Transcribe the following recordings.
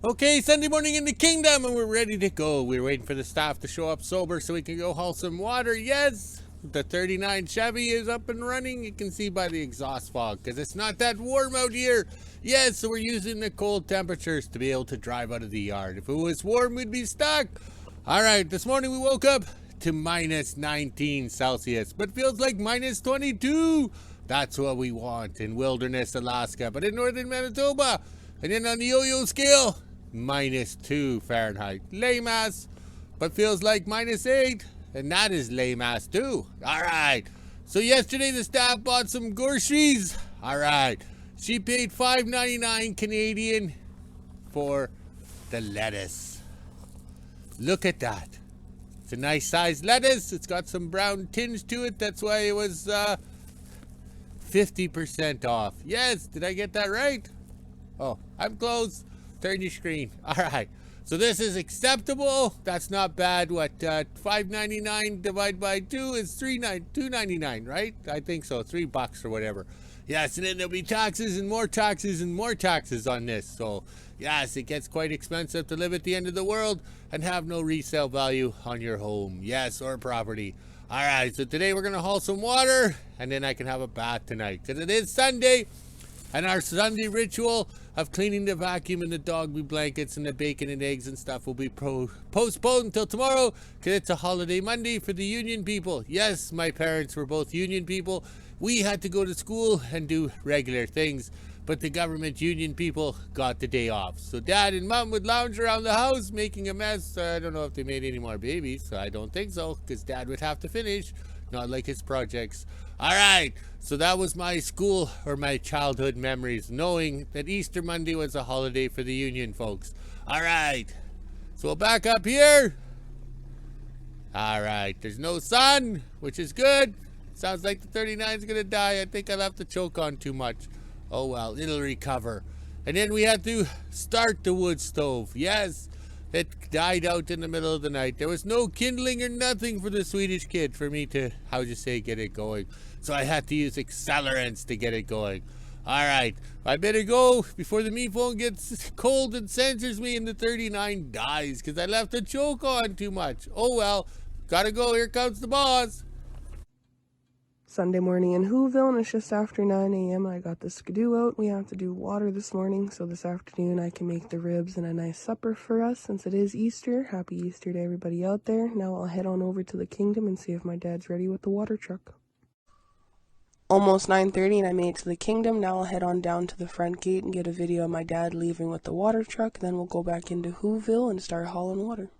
Okay, Sunday morning in the kingdom, and we're ready to go. We're waiting for the staff to show up sober so we can go haul some water. Yes, the 39 Chevy is up and running. You can see by the exhaust fog because it's not that warm out here. Yes, so we're using the cold temperatures to be able to drive out of the yard. If it was warm, we'd be stuck. All right, this morning we woke up to minus 19 Celsius, but feels like minus 22. That's what we want in Wilderness, Alaska, but in Northern Manitoba. And then on the yo-yo scale, minus 2 Fahrenheit. Lame ass, but feels like minus 8. And that is lame ass too. Alright. So yesterday the staff bought some groceries. Alright. She paid $5.99 Canadian for the lettuce. Look at that. It's a nice sized lettuce. It's got some brown tinge to it. That's why it was 50% off. Yes, did I get that right? Oh, I'm close. Turn your screen. All right. So this is acceptable. That's not bad. What, $5.99 divided by 2 is $2.99, right? I think so. $3 or whatever. Yes, and then there'll be taxes and more taxes and more taxes on this. So, yes, it gets quite expensive to live at the end of the world and have no resale value on your home. Yes, or property. All right, so today we're going to haul some water, and then I can have a bath tonight because it is Sunday. And our Sunday ritual of cleaning the vacuum and the dog blankets and the bacon and eggs and stuff will be postponed until tomorrow because it's a holiday Monday for the union people. Yes, my parents were both union people. We had to go to school and do regular things, but the government union people got the day off. So Dad and Mom would lounge around the house making a mess. I don't know if they made any more babies. I don't think so because Dad would have to finish, not like his projects. All right, so that was my school or my childhood memories, knowing that Easter Monday was a holiday for the union folks. All right, so we'll back up here. All right, there's no sun, which is good. Sounds like the 39 is going to die. I think I'll have to choke on too much. Oh, well, it'll recover. And then we had to start the wood stove. Yes, it died out in the middle of the night. There was no kindling or nothing for the Swedish kid for me to, get it going. So I had to use accelerants to get it going. All right, I better go before the meat phone gets cold and censors me and the 39 dies because I left the choke on too much. Oh, well, gotta go. Here comes the boss. Sunday morning in Hooville, and it's just after 9 a.m. I got the skidoo out. We have to do water this morning, so this afternoon I can make the ribs and a nice supper for us since it is Easter. Happy Easter to everybody out there. Now I'll head on over to the kingdom and see if my dad's ready with the water truck. Almost 9:30 and I made it to the kingdom. Now I'll head on down to the front gate and get a video of my dad leaving with the water truck. Then we'll go back into Hooville and start hauling water.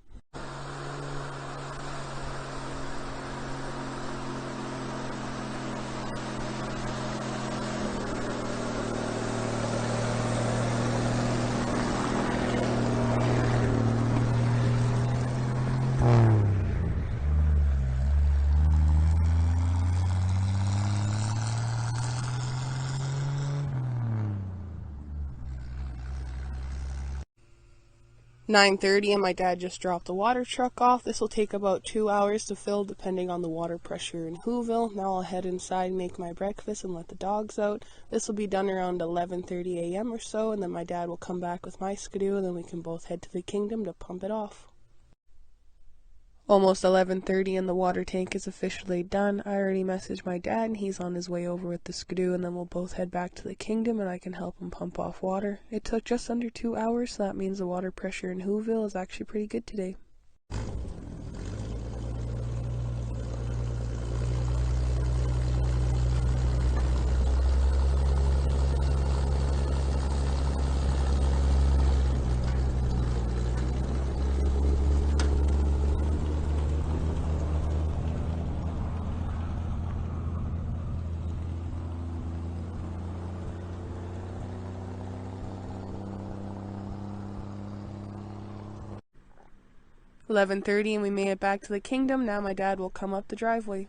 "9:30 and my dad just dropped the water truck off. This will take about 2 hours to fill depending on the water pressure in Hooville. Now I'll head inside, make my breakfast, and let the dogs out. This will be done around 11:30 a.m. or so, and then my dad will come back with my skidoo, and then we can both head to the kingdom to pump it off. Almost 11:30 and the water tank is officially done. I already messaged my dad and he's on his way over with the skidoo, and then we'll both head back to the kingdom and I can help him pump off water. It took just under 2 hours, so that means the water pressure in Hooville is actually pretty good today. "11:30 and we made it back to the kingdom. Now my dad will come up the driveway.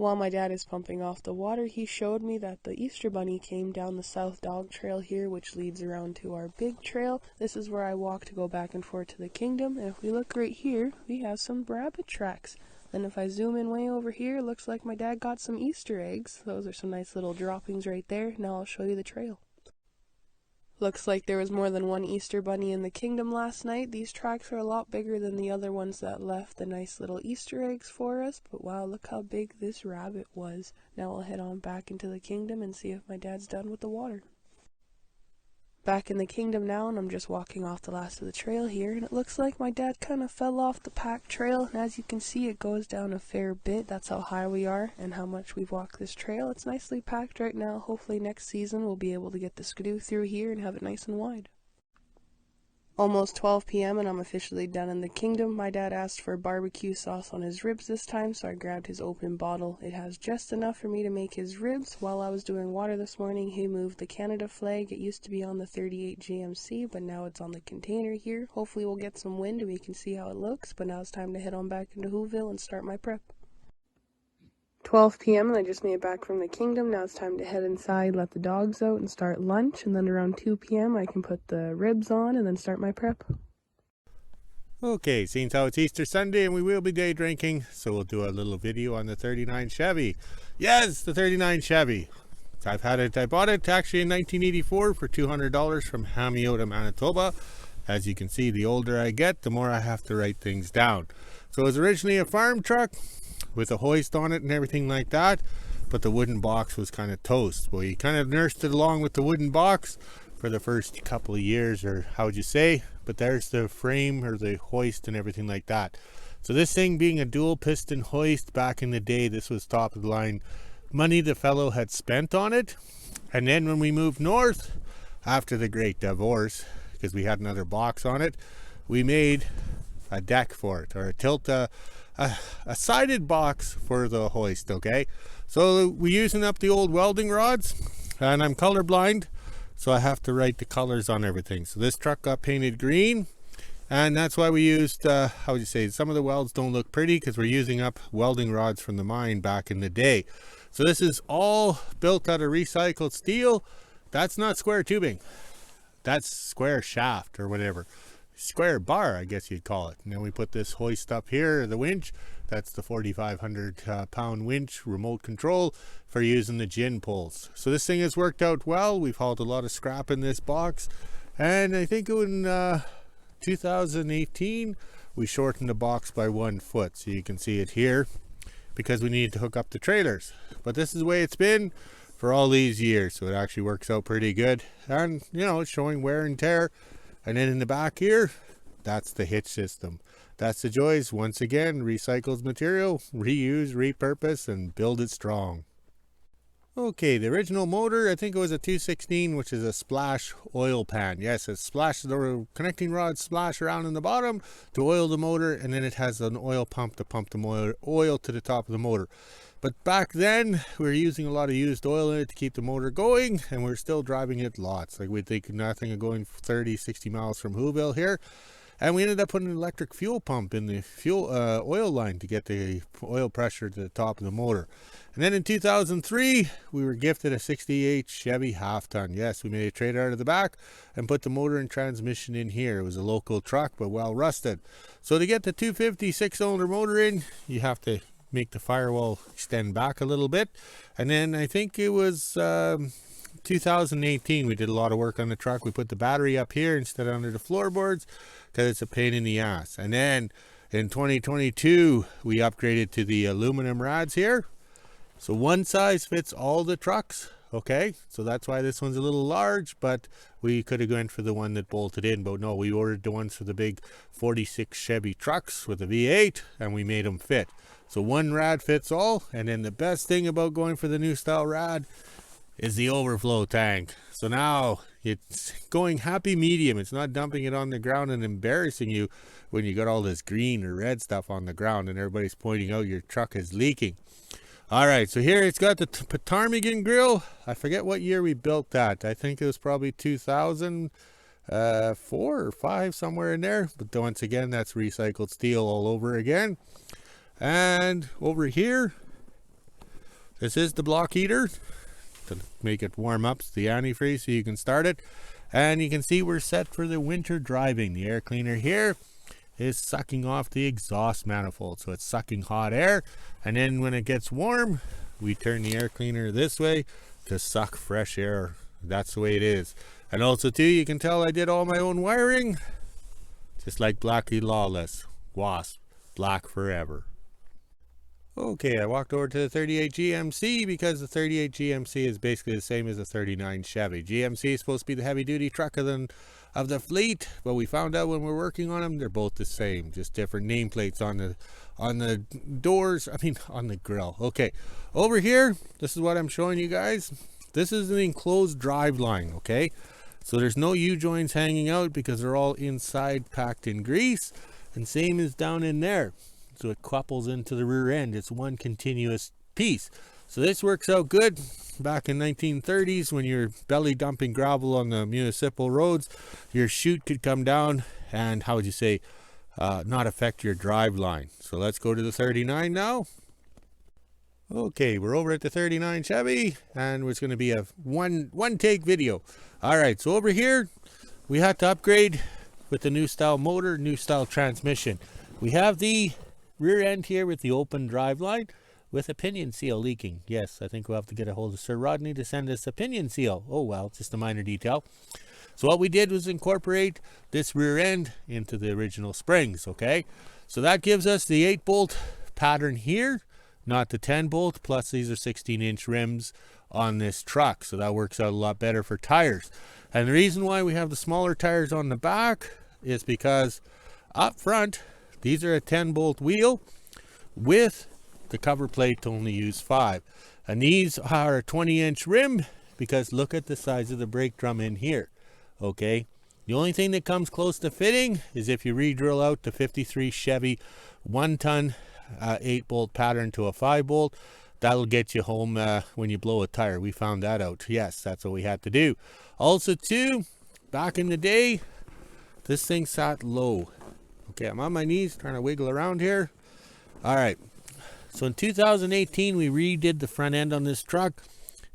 While my dad is pumping off the water, he showed me that the Easter Bunny came down the South Dog Trail here, which leads around to our big trail. This is where I walk to go back and forth to the kingdom, and if we look right here, we have some rabbit tracks. Then if I zoom in way over here, it looks like my dad got some Easter eggs. Those are some nice little droppings right there. Now I'll show you the trail. Looks like there was more than one Easter Bunny in the kingdom last night. These tracks are a lot bigger than the other ones that left the nice little Easter eggs for us, but wow, look how big this rabbit was. Now I'll head on back into the kingdom and see if my dad's done with the water. Back in the kingdom now, and I'm just walking off the last of the trail here, and it looks like my dad kind of fell off the packed trail, and as you can see, it goes down a fair bit. That's how high we are and how much we've walked this trail. It's nicely packed right now. Hopefully next season we'll be able to get the skidoo through here and have it nice and wide. Almost 12 p.m. and I'm officially done in the kingdom. My dad asked for barbecue sauce on his ribs this time, so I grabbed his open bottle. It has just enough for me to make his ribs. While I was doing water this morning, he moved the Canada flag. It used to be on the 38 GMC, but now it's on the container here. Hopefully we'll get some wind and we can see how it looks, but now it's time to head on back into Hooville and start my prep. 12 p.m. and I just made it back from the kingdom. Now it's time to head inside, let the dogs out, and start lunch. And then around 2 p.m. I can put the ribs on and then start my prep. Okay, seeing how it's Easter Sunday and we will be day drinking, so we'll do a little video on the 39 Chevy. Yes, the 39 Chevy. I've had it, I bought it actually in 1984 for $200 from Hooville, Manitoba. As you can see, the older I get, the more I have to write things down. So it was originally a farm truck with a hoist on it and everything like that, but the wooden box was kind of toast. Well, you kind of nursed it along with the wooden box for the first couple of years, or how would you say, but there's the frame or the hoist and everything like that. So this thing being a dual piston hoist back in the day, this was top of the line money the fellow had spent on it. And then when we moved north after the great divorce, because we had another box on it, we made a deck for it, or a tilt, a sided box for the hoist. Okay, so we're using up the old welding rods, and I'm colorblind, so I have to write the colors on everything. So this truck got painted green, and that's why we used how would you say, some of the welds don't look pretty because we're using up welding rods from the mine back in the day. So this is all built out of recycled steel. That's not square tubing, that's square shaft or whatever, square bar I guess you'd call it. And then we put this hoist up here, the winch, that's the 4,500 pound winch, remote control for using the gin poles. So this thing has worked out well. We've hauled a lot of scrap in this box, and I think in 2018 we shortened the box by 1 foot, so you can see it here, because we needed to hook up the trailers. But this is the way it's been for all these years, so it actually works out pretty good. And you know, it's showing wear and tear. And then in the back here, that's the hitch system. That's the joys. Once again, recycled material, reuse, repurpose, and build it strong. Okay, the original motor, I think it was a 216, which is a splash oil pan. Yes, it splashes the connecting rod, splash around in the bottom to oil the motor, and then it has an oil pump to pump the oil to the top of the motor. But back then, we were using a lot of used oil in it to keep the motor going, and we're still driving it lots. Like, we'd think nothing of going 30, 60 miles from Hooville here. And we ended up putting an electric fuel pump in the fuel oil line to get the oil pressure to the top of the motor. And then in 2003, we were gifted a 68 Chevy half-ton. Yes, we made a trade out of the back and put the motor and transmission in here. It was a local truck, but well rusted. So to get the 250 6-cylinder motor in, you have to make the firewall extend back a little bit. And then I think it was 2018, we did a lot of work on the truck. We put the battery up here instead of under the floorboards because it's a pain in the ass. And then in 2022, we upgraded to the aluminum rods here. So one size fits all the trucks. Okay, so that's why this one's a little large, but we could have gone for the one that bolted in. But no, we ordered the ones for the big 46 Chevy trucks with a V8, and we made them fit. So one rad fits all. And then the best thing about going for the new style rad is the overflow tank. So now it's going happy medium. It's not dumping it on the ground and embarrassing you when you got all this green or red stuff on the ground and everybody's pointing out your truck is leaking. All right, so here it's got the Ptarmigan grill. I forget what year we built that. I think it was probably 2004 or 5, somewhere in there. But once again, that's recycled steel all over again. And over here, This is the block heater to make it warm up. It's the antifreeze so you can start it. And you can see we're set for the winter driving. The air cleaner here is sucking off the exhaust manifold. So it's sucking hot air. And then when it gets warm, we turn the air cleaner this way to suck fresh air. That's the way it is. And also too, you can tell I did all my own wiring. Just like Blackie Lawless. Wasp. Black forever. Okay, I walked over to the 38 GMC because the 38 GMC is basically the same as the 39 Chevy. GMC is supposed to be the heavy duty truck of the fleet, but we found out when we're working on them, they're both the same, just different nameplates on the doors, on the grill. Okay, over here, this is what I'm showing you guys. This is an enclosed drive line, okay? So there's no U-joints hanging out because they're all inside packed in grease, and same as down in there. So it couples into the rear end. It's one continuous piece. So this works out good. Back in 1930s, when you're belly dumping gravel on the municipal roads, your chute could come down and, how would you say, not affect your drive line. So let's go to the 39 now. Okay, we're over at the 39 Chevy, and it's going to be a one take video. All right, so over here, we had to upgrade with the new style motor, new style transmission. We have the rear end here with the open drive line with a pinion seal leaking. Yes, I think we'll have to get a hold of Sir Rodney to send us a pinion seal. Oh well, just a minor detail. So what we did was incorporate this rear end into the original springs, okay? So that gives us the 8-bolt pattern here, not the 10-bolt, plus these are 16-inch rims on this truck. So that works out a lot better for tires. And the reason why we have the smaller tires on the back is because up front, these are a 10-bolt wheel with the cover plate to only use 5. And these are a 20-inch rim because look at the size of the brake drum in here. Okay. The only thing that comes close to fitting is if you re-drill out the 53 Chevy 1-ton 8-bolt pattern to a 5-bolt. That'll get you home when you blow a tire. We found that out. Yes, that's what we had to do. Also too, back in the day, this thing sat low. Okay, I'm on my knees trying to wiggle around here. All right. So in 2018, we redid the front end on this truck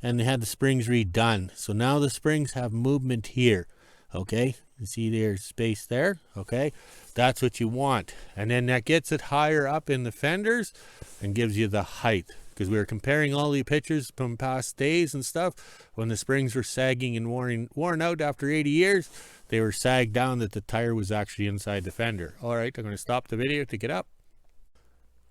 and they had the springs redone. So now the springs have movement here. Okay, you see there's space there. Okay, that's what you want. And then that gets it higher up in the fenders and gives you the height. Because we were comparing all the pictures from past days and stuff. When the springs were sagging and worn out after 80 years, they were sagged down that the tire was actually inside the fender. All right, I'm going to stop the video to get up.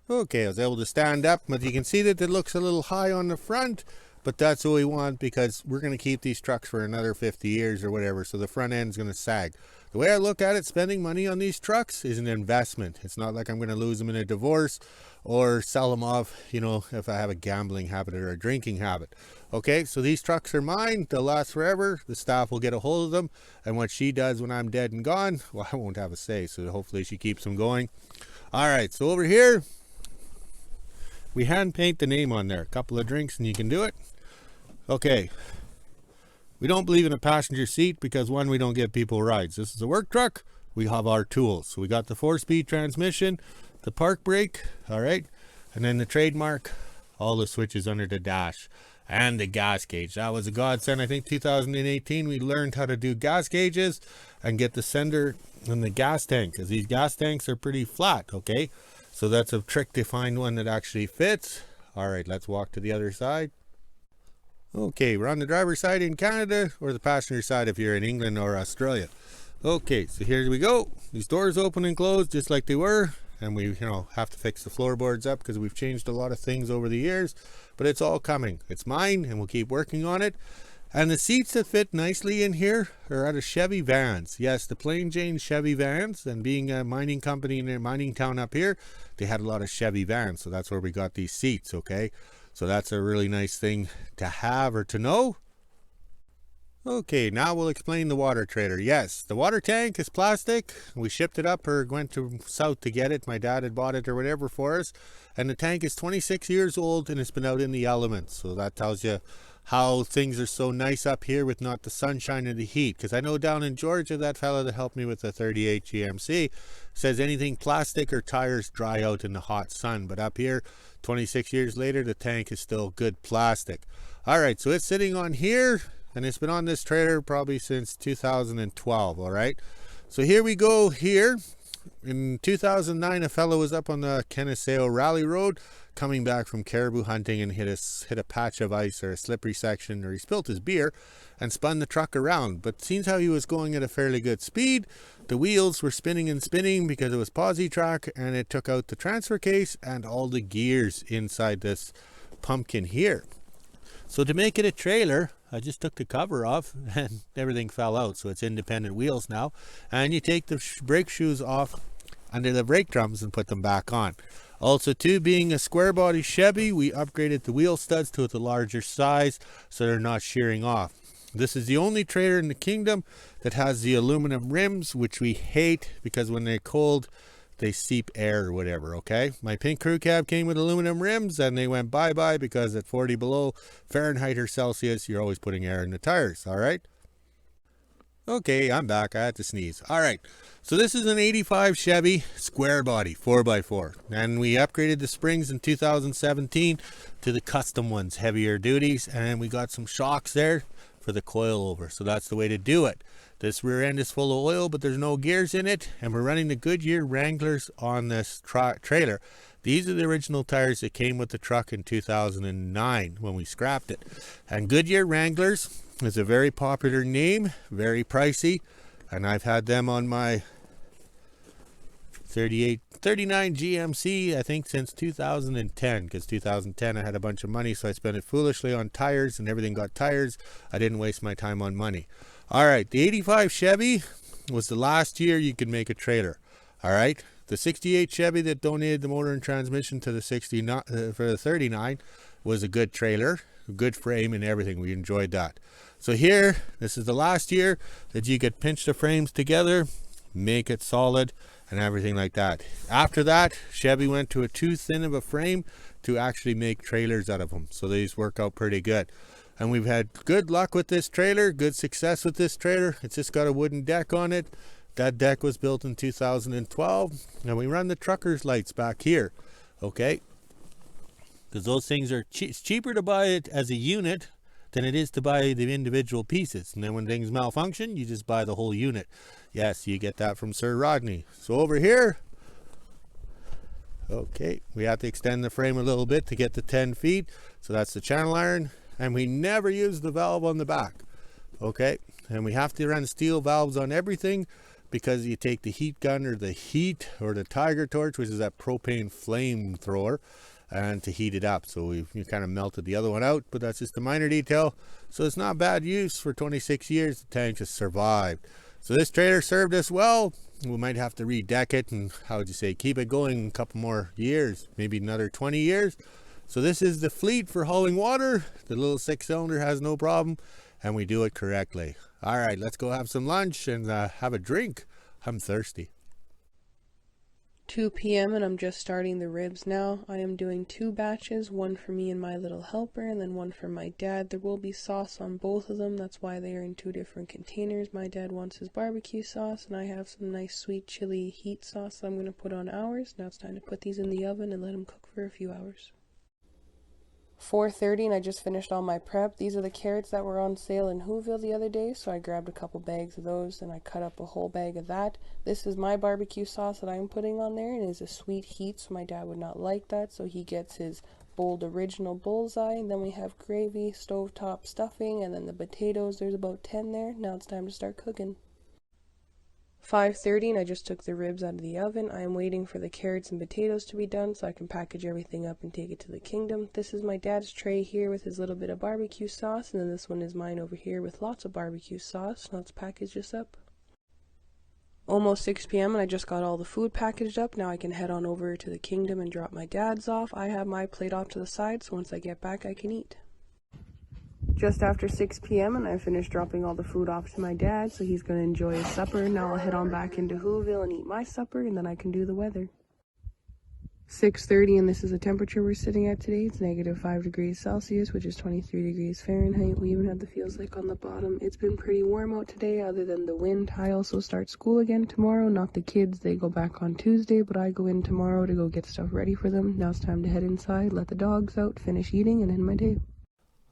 Okay, I was able to stand up, but you can see that it looks a little high on the front, but that's what we want because we're going to keep these trucks for another 50 years or whatever, so the front end is going to sag. The way I look at it, spending money on these trucks is an investment. It's not like I'm going to lose them in a divorce or sell them off, you know, if I have a gambling habit or a drinking habit. Okay, so these trucks are mine. They'll last forever. The staff will get a hold of them. And what she does when I'm dead and gone, well, I won't have a say. So hopefully she keeps them going. All right, so over here, we hand paint the name on there. A couple of drinks and you can do it. Okay. We don't believe in a passenger seat because one, we don't give people rides. This is a work truck. We have our tools. So we got the 4-speed transmission, the park brake, all right, and then the trademark, all the switches under the dash, and the gas gauge. That was a godsend. I think 2018 we learned how to do gas gauges and get the sender and the gas tank, because these gas tanks are pretty flat. Okay, so that's a trick to find one that actually fits. All right, let's walk to the other side. Okay, we're on the driver's side in Canada, or the passenger side if you're in England or Australia. Okay, so here we go. These doors open and close just like they were, and we, have to fix the floorboards up because we've changed a lot of things over the years, but it's all coming. It's mine, and we'll keep working on it. And the seats that fit nicely in here are out of Chevy vans. Yes, the plain Jane Chevy vans, and being a mining company in a mining town up here, they had a lot of Chevy vans, so that's where we got these seats. Okay, so that's a really nice thing to have or to know. Okay, now we'll explain the water trailer. Yes, the water tank is plastic. We shipped it up or went to south to get it. My dad had bought it or whatever for us. And the tank is 26 years old and it's been out in the elements. So that tells you how things are so nice up here with not the sunshine and the heat. Because I know down in Georgia, that fella that helped me with the 38 GMC says anything plastic or tires dry out in the hot sun. But up here, 26 years later, the tank is still good plastic. All right, so it's sitting on here, and it's been on this trailer probably since 2012, all right? So here we go here. In 2009, a fellow was up on the Kenneseo Rally Road coming back from caribou hunting and hit a patch of ice or a slippery section, or he spilt his beer and spun the truck around. But seems how he was going at a fairly good speed. The wheels were spinning and spinning because it was posi track, and it took out the transfer case and all the gears inside this pumpkin here. So to make it a trailer, I just took the cover off and everything fell out. So it's independent wheels now. And you take the brake shoes off under the brake drums and put them back on. Also too, being a square body Chevy, we upgraded the wheel studs to the larger size so they're not shearing off. This is the only trailer in the kingdom that has the aluminum rims, which we hate because when they're cold, they seep air or whatever, okay? My pink crew cab came with aluminum rims and they went bye-bye because at 40 below Fahrenheit or Celsius, you're always putting air in the tires, all right? Okay, I'm back. I had to sneeze. All right, so this is an 85 Chevy square body 4x4. And we upgraded the springs in 2017 to the custom ones, heavier duties. And we got some shocks there for the coilover. So that's the way to do it. This rear end is full of oil, but there's no gears in it. And we're running the Goodyear Wranglers on this trailer. These are the original tires that came with the truck in 2009 when we scrapped it. And Goodyear Wranglers is a very popular name, very pricey, and I've had them on my 39 GMC, I think, since 2010, because 2010 I had a bunch of money, so I spent it foolishly on tires, and everything got tires. I didn't waste my time on money. All right, the 85 Chevy was the last year you could make a trailer. All right, the 68 Chevy that donated the motor and transmission to the 69 for the 39 was a good trailer, a good frame and everything. We enjoyed that. So here, this is the last year that you could pinch the frames together, make it solid and everything like that. After that, Chevy went to a too thin of a frame to actually make trailers out of them. So these work out pretty good. And we've had good luck with this trailer, good success with this trailer. It's just got a wooden deck on it. That deck was built in 2012. And we run the trucker's lights back here, okay? Because those things are it's cheaper to buy it as a unit than it is to buy the individual pieces. And then when things malfunction, you just buy the whole unit. Yes, you get that from Sir Rodney. So over here, okay, we have to extend the frame a little bit to get to 10 feet. So that's the channel iron. And we never use the valve on the back. Okay, and we have to run steel valves on everything because you take the heat gun or the heat or the tiger torch, which is that propane flamethrower, and to heat it up. So we kind of melted the other one out, but that's just a minor detail. So it's not bad use. For 26 years, the tank has survived. So this trailer served us well. We might have to redeck it and, how would you say, keep it going a couple more years, maybe another 20 years. So this is the fleet for hauling water. The little 6-cylinder has no problem, and we do it correctly. All right, let's go have some lunch and have a drink. I'm thirsty. 2 p.m. and I'm just starting the ribs now. I am doing 2 batches, one for me and my little helper, and then one for my dad. There will be sauce on both of them. That's why they are in 2 different containers. My dad wants his barbecue sauce, and I have some nice sweet chili heat sauce that I'm going to put on ours. Now it's time to put these in the oven and let them cook for a few hours. 4:30 and I just finished all my prep. These are the carrots that were on sale in Hooville the other day, so I grabbed a couple bags of those and I cut up a whole bag of that. This is my barbecue sauce that I'm putting on there, and it is a sweet heat, so my dad would not like that, so he gets his bold original bullseye. And then we have gravy, stovetop stuffing, and then the potatoes. There's about 10 there. Now it's time to start cooking. 5:30 and I just took the ribs out of the oven. I am waiting for the carrots and potatoes to be done so I can package everything up and take it to the kingdom. This is my dad's tray here with his little bit of barbecue sauce, and then this one is mine over here with lots of barbecue sauce. Let's package this up. Almost 6 p.m. and I just got all the food packaged up. Now I can head on over to the kingdom and drop my dad's off. I have my plate off to the side, so once I get back I can eat. Just after 6 p.m. and I finished dropping all the food off to my dad, so he's going to enjoy his supper. Now I'll head on back into Hooville and eat my supper, and then I can do the weather. 6:30, and this is the temperature we're sitting at today. It's -5 degrees Celsius, which is 23 degrees Fahrenheit. We even have the feels like on the bottom. It's been pretty warm out today, other than the wind. I also start school again tomorrow. Not the kids, they go back on Tuesday, but I go in tomorrow to go get stuff ready for them. Now it's time to head inside, let the dogs out, finish eating, and end my day.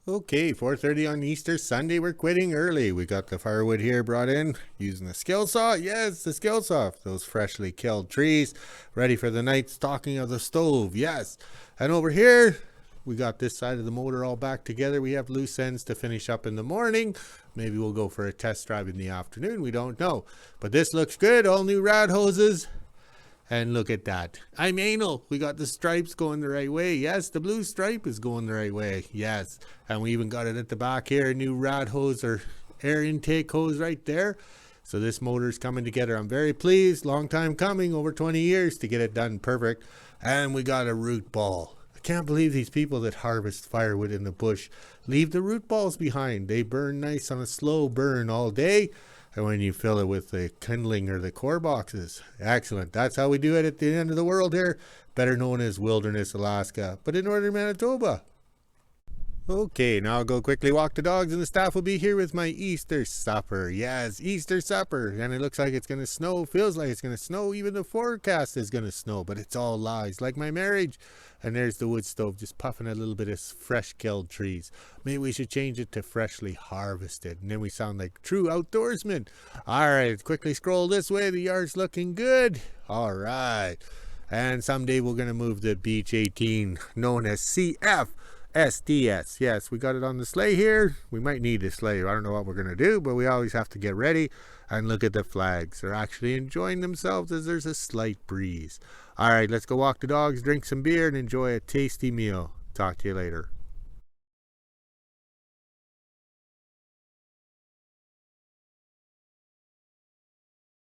Okay, 4:30 on Easter Sunday. We're quitting early. We got the firewood here brought in using the skill saw. Yes, the skill saw. Those freshly killed trees ready for the night stocking of the stove. Yes. And over here, we got this side of the motor all back together. We have loose ends to finish up in the morning. Maybe we'll go for a test drive in the afternoon. We don't know. But this looks good. All new rad hoses. And look at that. I'm anal. We got the stripes going the right way. Yes, the blue stripe is going the right way. Yes. And we even got it at the back here. New rad hose or air intake hose right there. So this motor's coming together. I'm very pleased. Long time coming. Over 20 years to get it done perfect. And we got a root ball. I can't believe these people that harvest firewood in the bush leave the root balls behind. They burn nice on a slow burn all day. And when you fill it with the kindling or the core boxes. Excellent. That's how we do it at the end of the world here. Better known as Wilderness, Alaska. But in Northern Manitoba. Okay, now I'll go quickly walk the dogs and the staff will be here with my Easter supper. Yes, Easter supper. And it looks like it's going to snow. Feels like it's going to snow. Even the forecast is going to snow. But it's all lies, like my marriage. And there's the wood stove just puffing a little bit of fresh killed trees. Maybe we should change it to freshly harvested. And then we sound like true outdoorsmen. All right, quickly scroll this way. The yard's looking good. All right. And someday we're going to move the Beach 18, known as CF. SDS. Yes, we got it on the sleigh here. We might need a sleigh. I don't know what we're going to do, but we always have to get ready. And look at the flags. They're actually enjoying themselves as there's a slight breeze. All right, let's go walk the dogs, drink some beer, and enjoy a tasty meal. Talk to you later.